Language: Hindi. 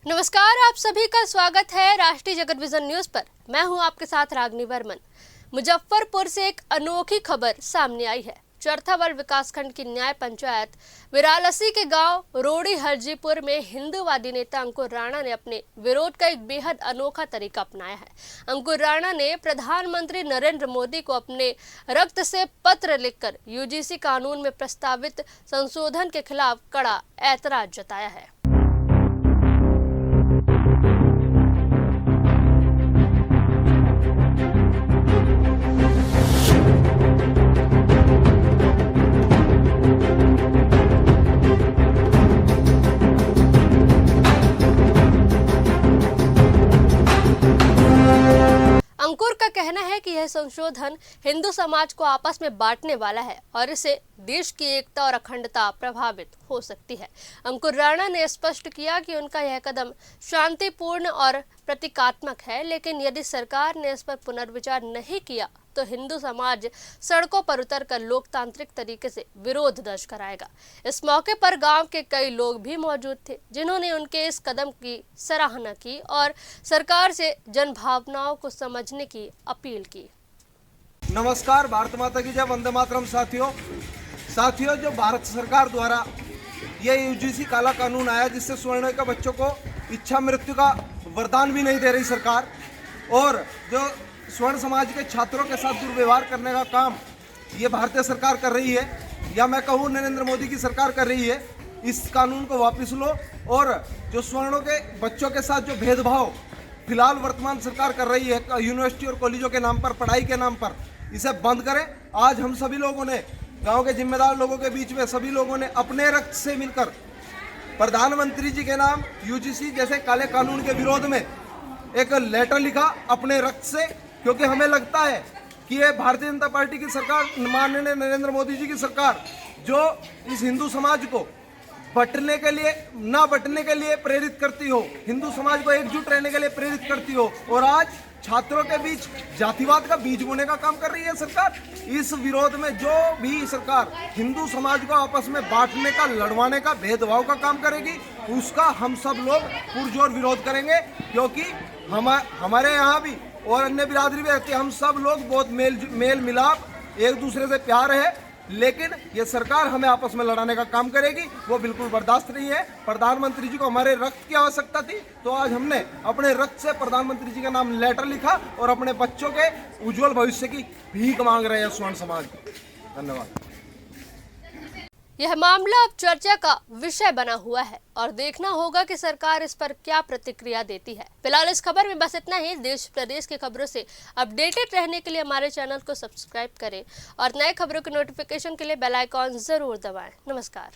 नमस्कार, आप सभी का स्वागत है राष्ट्रीय जगत विजन न्यूज पर। मैं हूं आपके साथ रागनी वर्मन। मुजफ्फरपुर से एक अनोखी खबर सामने आई है। चरथावल विकासखंड की न्याय पंचायत विरालसी के गांव रोड़ी हरजीपुर में हिंदूवादी नेता अंकुर राणा ने अपने विरोध का एक बेहद अनोखा तरीका अपनाया है। अंकुर राणा ने प्रधानमंत्री नरेंद्र मोदी को अपने रक्त से पत्र लिखकर यूजीसी कानून में प्रस्तावित संशोधन के खिलाफ कड़ा ऐतराज जताया है। अंकुर का कहना है कि यह संशोधन हिंदू समाज को आपस में बांटने वाला है और इससे देश की एकता और अखंडता प्रभावित हो सकती है। अंकुर राणा ने स्पष्ट किया कि उनका यह कदम शांतिपूर्ण और प्रतीकात्मक है, लेकिन यदि सरकार ने इस पर पुनर्विचार नहीं किया तो हिंदू समाज सड़कों पर उतरकर लोकतांत्रिक तरीके से विरोध दर्ज कराएगा। इस मौके पर गांव के कई लोग भी मौजूद थे, जिन्होंने उनके इस कदम की सराहना की और सरकार से जनभावनाओं को समझने की अपील की। नमस्कार, भारत माता की जय, वंदे मातरम। साथियों, जो भारत सरकार द्वारा ये यूजीसी काला कानून आया जिससे स्वर्ण के बच्चों को इच्छा मृत्यु का वरदान भी नहीं दे रही सरकार, और जो स्वर्ण समाज के छात्रों के साथ दुर्व्यवहार करने का काम ये भारतीय सरकार कर रही है, या मैं कहूँ नरेंद्र मोदी की सरकार कर रही है। इस कानून को वापस लो और जो स्वर्णों के बच्चों के साथ जो भेदभाव फिलहाल वर्तमान सरकार कर रही है यूनिवर्सिटी और कॉलेजों के नाम पर, पढ़ाई के नाम पर, इसे बंद करें। आज हम सभी लोगों ने, गांव के जिम्मेदार लोगों के बीच में सभी लोगों ने अपने रक्त से मिलकर प्रधानमंत्री जी के नाम यूजीसी जैसे काले कानून के विरोध में एक लेटर लिखा अपने रक्त से, क्योंकि हमें लगता है कि ये भारतीय जनता पार्टी की सरकार, माननीय नरेंद्र मोदी जी की सरकार, जो इस हिंदू समाज को बंटने के लिए प्रेरित करती हो, हिंदू समाज को एकजुट रहने के लिए प्रेरित करती हो, और आज छात्रों के बीच जातिवाद का बीज बोने का काम कर रही है सरकार। इस विरोध में जो भी सरकार हिंदू समाज को आपस में बांटने का, लड़वाने का, भेदभाव का काम करेगी, उसका हम सब लोग पुरजोर विरोध करेंगे, क्योंकि हमारे यहाँ भी और अन्य बिरादरी भी रहती है, हम सब लोग बहुत मेल मिलाप, एक दूसरे से प्यार है, लेकिन ये सरकार हमें आपस में लड़ाने का काम करेगी, वो बिल्कुल बर्दाश्त नहीं है। प्रधानमंत्री जी को हमारे रक्त की आवश्यकता थी, तो आज हमने अपने रक्त से प्रधानमंत्री जी का नाम लेटर लिखा और अपने बच्चों के उज्जवल भविष्य की भीख मांग रहे हैं स्वर्ण समाज। धन्यवाद। यह मामला अब चर्चा का विषय बना हुआ है और देखना होगा कि सरकार इस पर क्या प्रतिक्रिया देती है। फिलहाल इस खबर में बस इतना ही। देश प्रदेश की खबरों से अपडेटेड रहने के लिए हमारे चैनल को सब्सक्राइब करें और नए खबरों की नोटिफिकेशन के लिए बेल आइकॉन जरूर दबाएं। नमस्कार।